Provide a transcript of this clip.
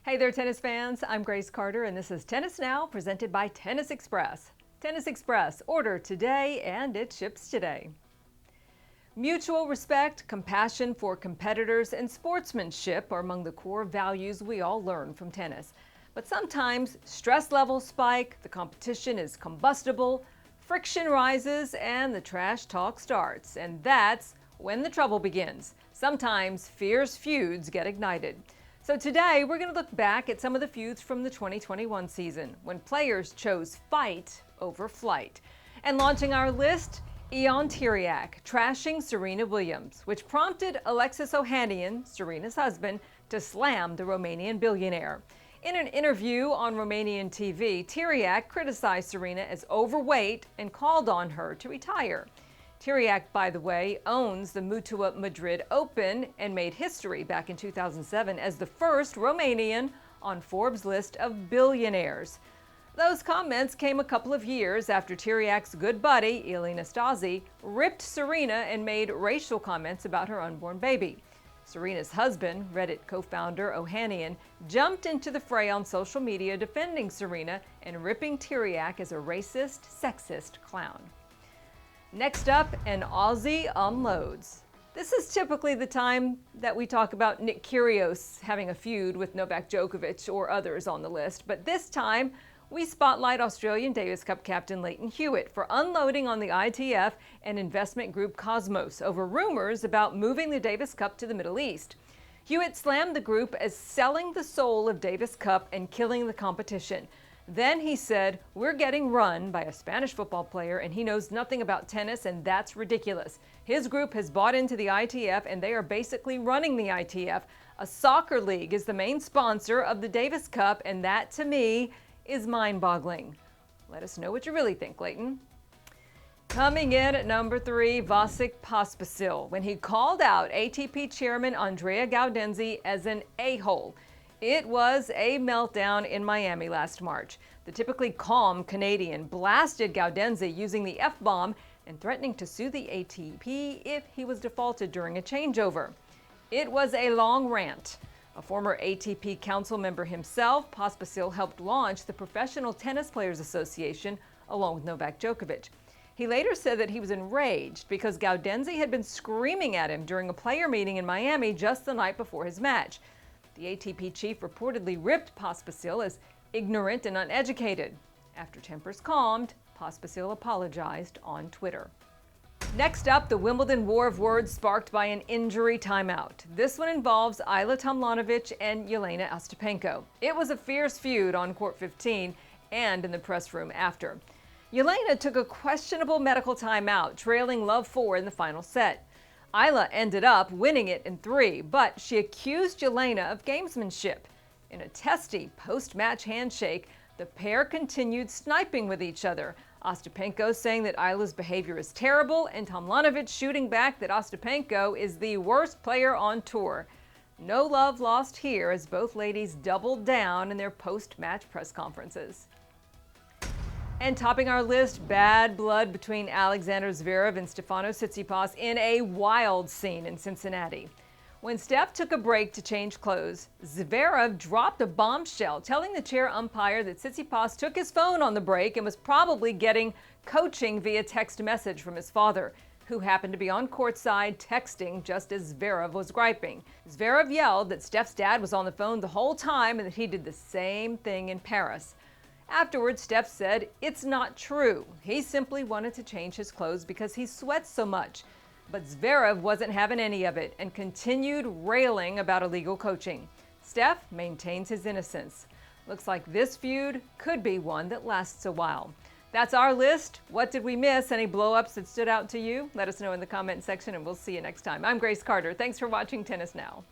Hey there, tennis fans. I'm Grace Carter, and this is Tennis Now, presented by Tennis Express. Tennis Express, order today, and it ships today. Mutual respect, compassion for competitors, and sportsmanship are among the core values we all learn from tennis. But sometimes stress levels spike, the competition is combustible, friction rises, and the trash talk starts. And that's when the trouble begins. Sometimes fierce feuds get ignited. So today, we're going to look back at some of the feuds from the 2021 season, when players chose fight over flight. And launching our list, Ion Tiriac trashing Serena Williams, which prompted Alexis Ohanian, Serena's husband, to slam the Romanian billionaire. In an interview on Romanian TV, Tiriac criticized Serena as overweight and called on her to retire. Tiriac, by the way, owns the Mutua Madrid Open and made history back in 2007 as the first Romanian on Forbes' list of billionaires. Those comments came a couple of years after Tiriac's good buddy, Elena Stasi, ripped Serena and made racial comments about her unborn baby. Serena's husband, Reddit co-founder Ohanian, jumped into the fray on social media defending Serena and ripping Tiriac as a racist, sexist clown. Next up, an Aussie unloads. This is typically the time that we talk about Nick Kyrgios having a feud with Novak Djokovic or others on the list, but this time we spotlight Australian Davis Cup captain Lleyton Hewitt for unloading on the ITF and investment group Cosmos over rumors about moving the Davis Cup to the Middle East. Hewitt slammed the group as selling the soul of Davis Cup and killing the competition. Then he said, "We're getting run by a Spanish football player and he knows nothing about tennis, and that's ridiculous. His group has bought into the ITF and they are basically running the ITF. A soccer league is the main sponsor of the Davis Cup, and that to me is mind-boggling." Let us know what you really think, Lleyton. Coming in at number 3, Vasek Pospisil, when he called out ATP chairman Andrea Gaudenzi as an a-hole. It was a meltdown in Miami last March. The typically calm Canadian blasted Gaudenzi using the F-bomb and threatening to sue the ATP if he was defaulted during a changeover. It was a long rant. A former ATP council member himself, Pospisil helped launch the Professional Tennis Players Association along with Novak Djokovic. He later said that he was enraged because Gaudenzi had been screaming at him during a player meeting in Miami just the night before his match. The ATP chief reportedly ripped Pospisil as ignorant and uneducated. After tempers calmed, Pospisil apologized on Twitter. Next up, the Wimbledon War of Words sparked by an injury timeout. This one involves Ajla Tomljanovic and Jelena Ostapenko. It was a fierce feud on court 15 and in the press room after. Jelena took a questionable medical timeout, trailing love 4 in the final set. Ajla ended up winning it in 3, but she accused Jelena of gamesmanship. In a testy post-match handshake, the pair continued sniping with each other, Ostapenko saying that Ajla's behavior is terrible, and Tomljanovic shooting back that Ostapenko is the worst player on tour. No love lost here as both ladies doubled down in their post-match press conferences. And topping our list, bad blood between Alexander Zverev and Stefanos Tsitsipas in a wild scene in Cincinnati. When Steph took a break to change clothes, Zverev dropped a bombshell, telling the chair umpire that Tsitsipas took his phone on the break and was probably getting coaching via text message from his father, who happened to be on courtside texting just as Zverev was griping. Zverev yelled that Steph's dad was on the phone the whole time and that he did the same thing in Paris. Afterwards, Steph said it's not true. He simply wanted to change his clothes because he sweats so much. But Zverev wasn't having any of it and continued railing about illegal coaching. Steph maintains his innocence. Looks like this feud could be one that lasts a while. That's our list. What did we miss? Any blow-ups that stood out to you? Let us know in the comment section and we'll see you next time. I'm Grace Carter. Thanks for watching Tennis Now.